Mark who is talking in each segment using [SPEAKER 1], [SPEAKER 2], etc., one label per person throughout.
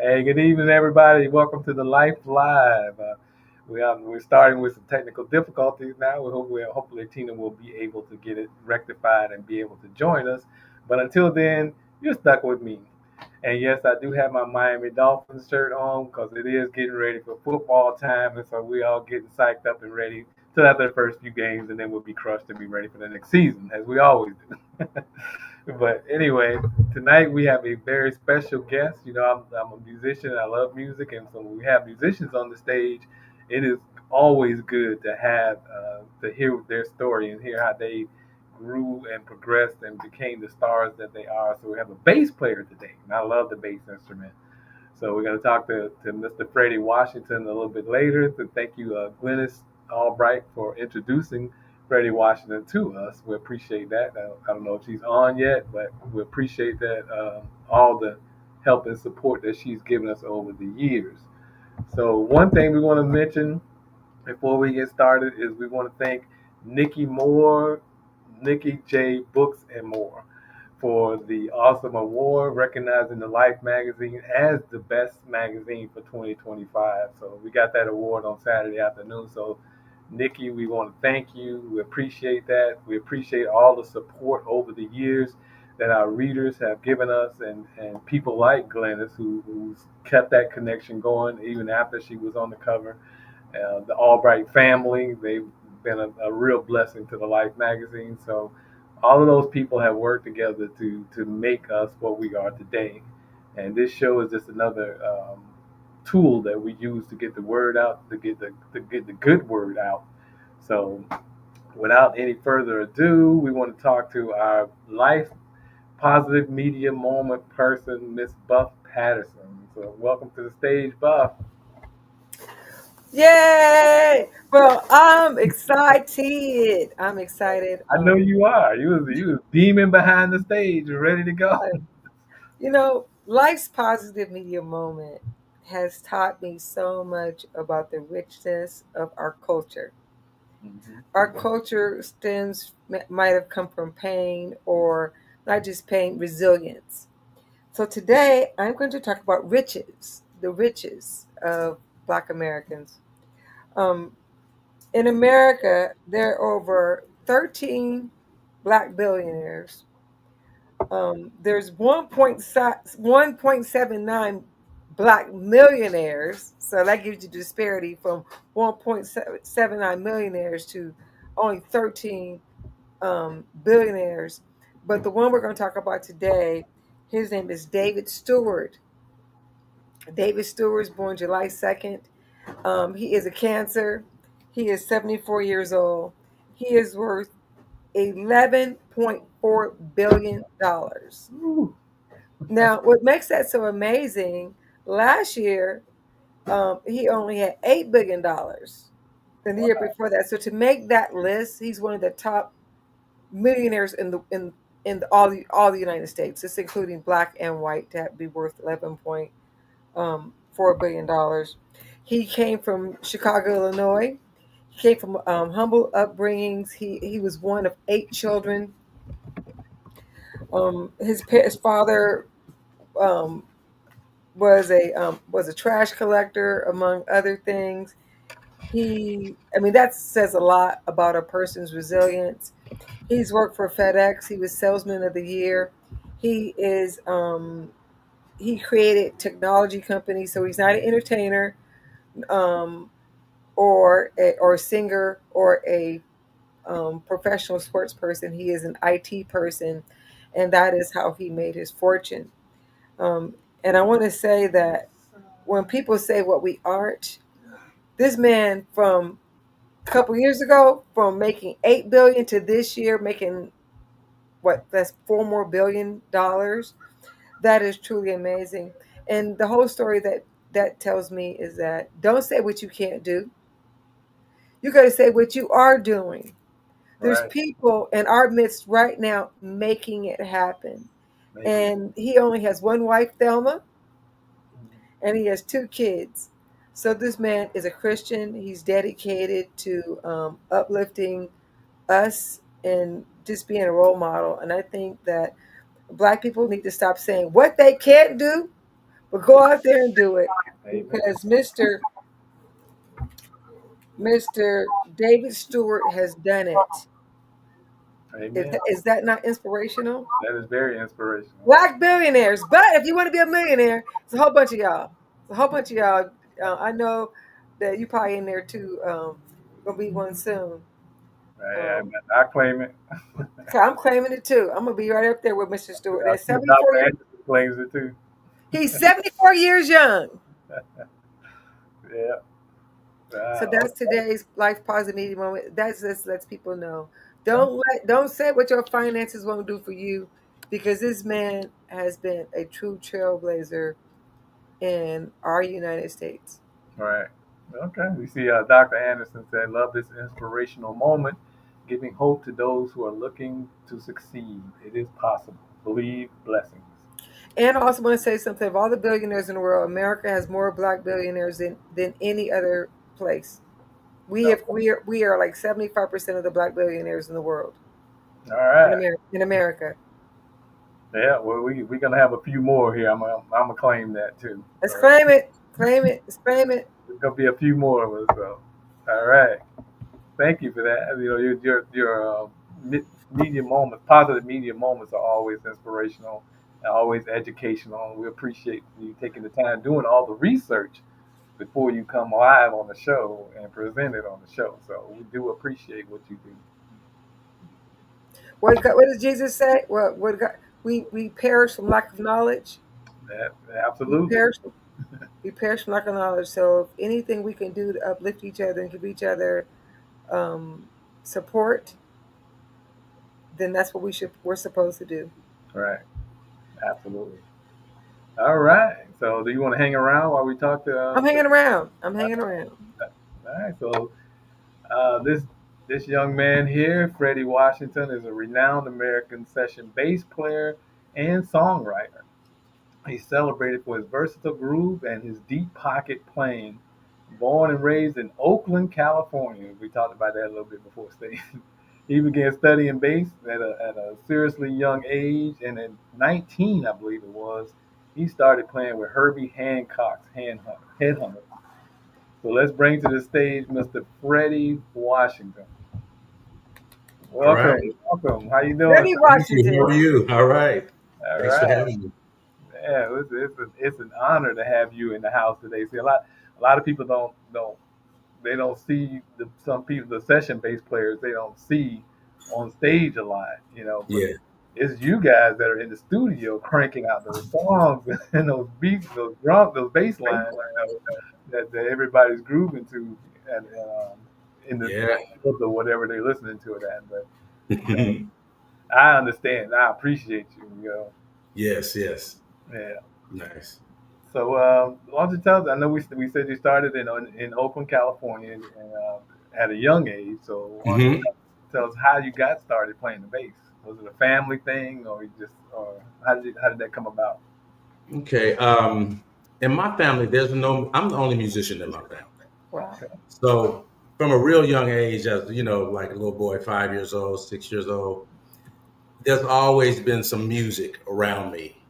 [SPEAKER 1] Hey, good evening, everybody. Welcome to the Life Live. We're starting with some technical difficulties now. Hopefully Tina will be able to get it rectified and be able to join us. But until then, you're stuck with me. And yes, I do have my Miami Dolphins shirt on because it is getting ready for football time, and so we all getting psyched up and ready till after the first few games, and then we'll be crushed and be ready for the next season, as we always do. But anyway, tonight we have a very special guest. I'm a musician. I love music, and so when we have musicians on the stage, it is always good to have to hear their story and hear how they grew and progressed and became the stars that they are. So we have a bass player today, and I love the bass instrument. So we're going to talk to Mr. Freddie Washington a little bit later. So thank you, Glennis Albright, for introducing Freddie Washington to us. We appreciate that. I don't know if she's on yet, but we appreciate that all the help and support that she's given us over the years. So one thing we want to mention before we get started is we want to thank Nikki Moore, Nikki J Books and More for the awesome award recognizing the Life magazine as the best magazine for 2025. So we got that award on Saturday afternoon. So Nikki, we want to thank you. We appreciate that. We appreciate all the support over the years that our readers have given us and people like Glennis who's kept that connection going even after she was on the cover. The Albright family, they've been a real blessing to the Life magazine. So all of those people have worked together to make us what we are today. And this show is just another tool that we use to get the word out, to get the good word out. So without any further ado, we want to talk to our Life positive media moment person, Miss Buff Patterson. So welcome to the stage, Buff.
[SPEAKER 2] Yay! Well, I'm excited. I'm excited.
[SPEAKER 1] I know you are. You was beaming behind the stage, ready to go.
[SPEAKER 2] Life's positive media moment has taught me so much about the richness of our culture.
[SPEAKER 1] Mhm.
[SPEAKER 2] Our culture might have come from pain, or not just pain, resilience. So today I'm going to talk about riches, the riches of Black Americans. Um, in America, there are over 13 Black billionaires. There's 1.79 Black millionaires. So that gives you disparity from 1.79 millionaires to only 13 billionaires. But the one we're going to talk about today, his name is David Stewart. David Stewart was born July 2nd. He is a Cancer. He is 74 years old. He is worth $11.4 billion.
[SPEAKER 1] Ooh.
[SPEAKER 2] Now, what makes that so amazing, last year, he only had $8 billion. And the year
[SPEAKER 1] Wow.
[SPEAKER 2] before that. So to make that list, he's one of the top millionaires in all the United States. This including black and white to be worth $11.4 billion. He came from Chicago, Illinois. He came from humble upbringings. He was one of 8 children. His father um, was a trash collector, among other things. That says a lot about a person's resilience. He's worked for FedEx. He was Salesman of the Year. He is he created technology companies, so he's not an entertainer, um, or a singer or a professional sports person. He is an IT person, and that is how he made his fortune. Um, and I want to say that when people say what we aren't, this man from a couple years ago, from making 8 billion to this year making that's $4 more billion. That is truly amazing. And the whole story that tells me is that don't say what you can't do. You got to say what you are doing. There's
[SPEAKER 1] Right.
[SPEAKER 2] people in our midst right now making it happen.
[SPEAKER 1] Making it.
[SPEAKER 2] And he only has one wife, Thelma, and he has 2 kids. So this man is a Christian. He's dedicated to uplifting us and just being a role model. And I think that Black people need to stop saying what they can't do, But go out there and do it
[SPEAKER 1] Amen.
[SPEAKER 2] because Mr. David Stewart has done it.
[SPEAKER 1] Amen.
[SPEAKER 2] Is that not inspirational?
[SPEAKER 1] That is very inspirational.
[SPEAKER 2] Black billionaires. But if you want to be a millionaire, it's a whole bunch of y'all. It's a whole bunch of y'all. I know that you probably in there too. Gonna be one soon. Um,
[SPEAKER 1] I claim it.
[SPEAKER 2] so I'm claiming it too. I'm gonna be right up there with Mr. Stewart.
[SPEAKER 1] I
[SPEAKER 2] At
[SPEAKER 1] see
[SPEAKER 2] 74
[SPEAKER 1] Dr.
[SPEAKER 2] years,
[SPEAKER 1] Anderson claims it too.
[SPEAKER 2] he's 74 years young.
[SPEAKER 1] Yeah.
[SPEAKER 2] So
[SPEAKER 1] Wow.
[SPEAKER 2] that's today's life positive media moment. That's just lets people know. Don't say what your finances won't do for you, because this man has been a true trailblazer in our United States.
[SPEAKER 1] Right. Okay. We see Dr. Anderson said, love this inspirational moment, giving hope to those who are looking to succeed. It is possible. Believe blessings.
[SPEAKER 2] And I also want to say something. Of all the billionaires in the world, America has more black billionaires than any other place.
[SPEAKER 1] No.
[SPEAKER 2] We are like 75% of the black billionaires in the world
[SPEAKER 1] All right.
[SPEAKER 2] In America.
[SPEAKER 1] Yeah. Well, we're gonna have a few more here. I'm gonna claim that too.
[SPEAKER 2] Let's
[SPEAKER 1] All right.
[SPEAKER 2] claim it. Claim it. Let's claim it.
[SPEAKER 1] There's gonna be a few more of us. So. All right. Thank you for that. You know, your media moments, positive media moments, are always inspirational and always educational. And we appreciate you taking the time doing all the research before you come live on the show and present it on the show. So we do appreciate what you do.
[SPEAKER 2] What does Jesus say? What God, we perish from lack of knowledge.
[SPEAKER 1] That
[SPEAKER 2] We
[SPEAKER 1] absolutely.
[SPEAKER 2] perish we perish from lack of knowledge. So if anything we can do to uplift each other and give each other support, then that's what we're supposed to do.
[SPEAKER 1] Right. Absolutely. All right. So do you want to hang around while we talk to?
[SPEAKER 2] I'm hanging around. I'm hanging around.
[SPEAKER 1] All right. So this young man here, Freddie Washington, is a renowned American session bass player and songwriter. He's celebrated for his versatile groove and his deep pocket playing. Born and raised in Oakland, California, we talked about that a little bit before, Steve. He began studying bass at a seriously young age, and at 19, I believe it was, he started playing with Herbie Hancock's Headhunters. So let's bring to the stage Mr. Freddie Washington.
[SPEAKER 3] All
[SPEAKER 1] Welcome,
[SPEAKER 3] right.
[SPEAKER 1] welcome. How you doing?
[SPEAKER 2] Freddie
[SPEAKER 3] Thank you. How
[SPEAKER 2] Washington.
[SPEAKER 3] are you? All right.
[SPEAKER 1] All
[SPEAKER 3] Thanks for
[SPEAKER 1] right.
[SPEAKER 3] having me.
[SPEAKER 1] Yeah, it's an honor to have you in the house today. See, a lot of people they don't see some people, the session bass players, they don't see on stage a lot, but
[SPEAKER 3] Yeah.
[SPEAKER 1] it's you guys that are in the studio cranking out those songs and those beats, those drums, those bass lines, that everybody's grooving to, and in the
[SPEAKER 3] Yeah.
[SPEAKER 1] or whatever they're listening to it at. But I understand. I appreciate you.
[SPEAKER 3] Yes. Yes.
[SPEAKER 1] Yeah.
[SPEAKER 3] Nice.
[SPEAKER 1] So why don't you tell us? I know we said you started in Oakland, California, and at a young age. So why don't you
[SPEAKER 3] hmm
[SPEAKER 1] tell us how you got started playing the bass? Was it a family thing, or or how did that come about?
[SPEAKER 3] Okay. In my family, I'm the only musician in my family.
[SPEAKER 2] Wow.
[SPEAKER 3] So from a real young age, as you know, like a little boy, 5 years old, 6 years old, there's always been some music around me,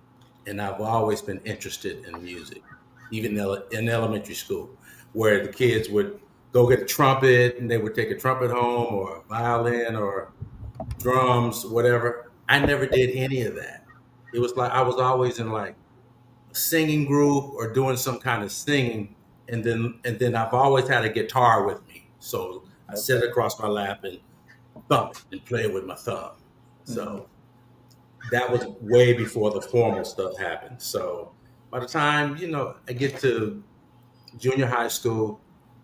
[SPEAKER 3] and I've always been interested in music, even in elementary school, where the kids would go get a trumpet and they would take a trumpet home or a violin or drums, whatever. I never did any of that. It was like I was always in like a singing group or doing some kind of singing, and then I've always had a guitar with me, so I sit
[SPEAKER 1] Okay.
[SPEAKER 3] it across my lap and thump it and play it with my thumb.
[SPEAKER 1] Hmm.
[SPEAKER 3] So that was way before the formal stuff happened. So by the time I get to junior high school,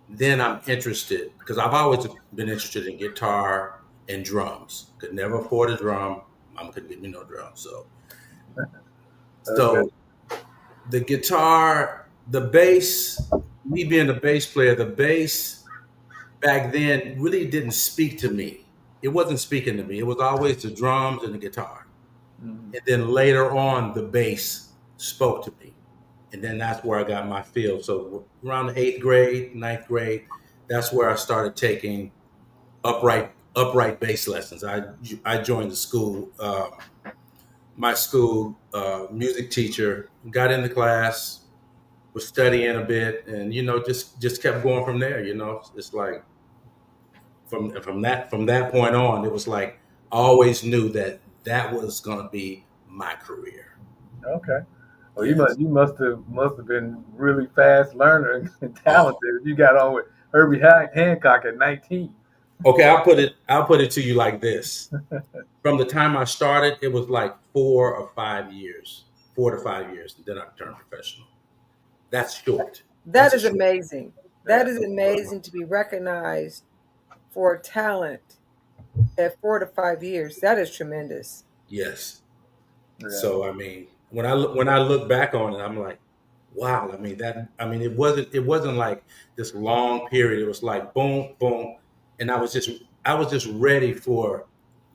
[SPEAKER 3] then I'm interested because I've always been interested in guitar and drums. Could never afford a drum. Mom couldn't get me no drum.
[SPEAKER 1] Okay.
[SPEAKER 3] So the guitar, the bass, me being the bass player, the bass back then really didn't speak to me. It wasn't speaking to me. It was always the drums and the guitar.
[SPEAKER 1] Hmm.
[SPEAKER 3] And then later on, the bass spoke to me. And then that's where I got my feel. So around the eighth grade, ninth grade, that's where I started taking upright bass lessons. I joined the school, my school music teacher got in the class. was studying a bit, and just kept going from there. It's like from that point on, it was like I always knew that was going to be my career.
[SPEAKER 1] Okay. Well,
[SPEAKER 3] Yes.
[SPEAKER 1] you must have been really fast learner and
[SPEAKER 3] Oh,
[SPEAKER 1] talented. You got on with Herbie Hancock at 19.
[SPEAKER 3] okay. I'll put it to you like this. From the time I started, it was like 4 or 5 years, 4 to 5 years, and then I turned professional. That's short.
[SPEAKER 2] That
[SPEAKER 3] That's a
[SPEAKER 2] is
[SPEAKER 3] short.
[SPEAKER 2] amazing.
[SPEAKER 1] Yeah.
[SPEAKER 2] That is amazing to be recognized for talent at 4 to 5 years. That is tremendous.
[SPEAKER 3] Yes.
[SPEAKER 1] Yeah.
[SPEAKER 3] So I mean, when I look back on it, I'm like, wow. It wasn't like this long period. It was like boom, boom, and I was just ready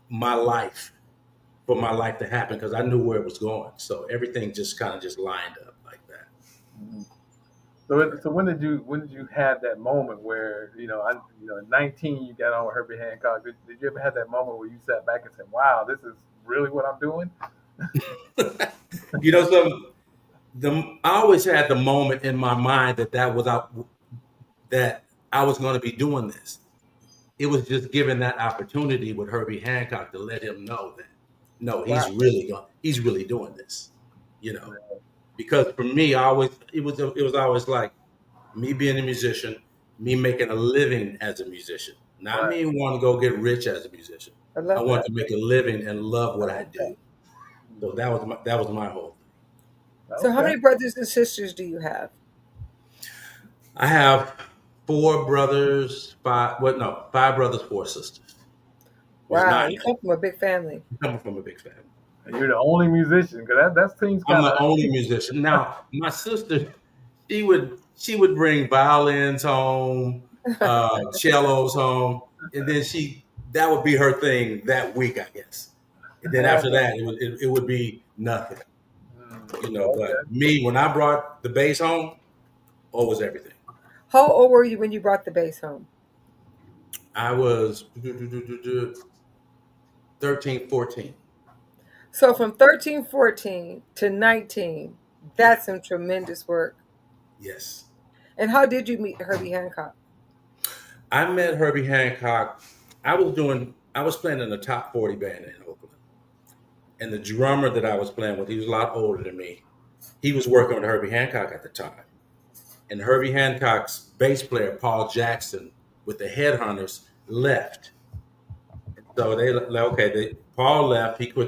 [SPEAKER 3] my life for my life to happen because I knew where it was going. So everything just kind of just lined up like that.
[SPEAKER 1] Mhm. So when did you have that moment where at 19 you got on with Herbie Hancock? Did you ever have that moment where you sat back and said, "Wow, this is really what I'm doing"?
[SPEAKER 3] you know, some I always had the moment in my mind that I was going to be doing this. It was just given that opportunity with Herbie Hancock to let him know that no,
[SPEAKER 2] Wow.
[SPEAKER 3] he's really doing this. You know, because for me, I always it was always like me being a musician, me making a living as a musician, not
[SPEAKER 1] Right.
[SPEAKER 3] me wanting to go get rich as a musician.
[SPEAKER 2] I
[SPEAKER 3] I
[SPEAKER 2] love
[SPEAKER 3] wanted
[SPEAKER 2] that.
[SPEAKER 3] to make a living and love
[SPEAKER 2] I
[SPEAKER 3] what I
[SPEAKER 2] love that.
[SPEAKER 3] do. So
[SPEAKER 1] Mhm.
[SPEAKER 3] that was my whole thing.
[SPEAKER 2] So, how
[SPEAKER 1] Okay.
[SPEAKER 2] many brothers and sisters do you have?
[SPEAKER 3] I have 4 brothers, five brothers, 4 sisters. There's
[SPEAKER 2] Wow,
[SPEAKER 3] 9
[SPEAKER 2] you
[SPEAKER 3] of us.
[SPEAKER 2] come from a big family.
[SPEAKER 3] I'm coming from a big family.
[SPEAKER 1] And you're the only musician because that seems
[SPEAKER 3] I'm
[SPEAKER 1] kind of
[SPEAKER 3] the only
[SPEAKER 1] unusual.
[SPEAKER 3] musician. Now, my sister, she would bring violins home, cellos home, and then that would be her thing that week, I guess. And then
[SPEAKER 2] Oh,
[SPEAKER 3] after that, it would be nothing, But
[SPEAKER 1] Okay.
[SPEAKER 3] me, when I brought the bass home, it was everything.
[SPEAKER 2] how old were you when you brought the bass home?
[SPEAKER 3] I was 13, 14.
[SPEAKER 2] So, from 13, 14 to 19,
[SPEAKER 3] Yeah.
[SPEAKER 2] that's some tremendous work.
[SPEAKER 3] Yes.
[SPEAKER 2] And how did you meet Herbie Hancock?
[SPEAKER 3] I met Herbie Hancock. I was playing in the top 40 band in Oakland. And the drummer that I was playing with, he was a lot older than me. He was working with Herbie Hancock at the time. And Herbie Hancock's bass player, Paul Jackson, with the Headhunters, left. So Paul left. He quit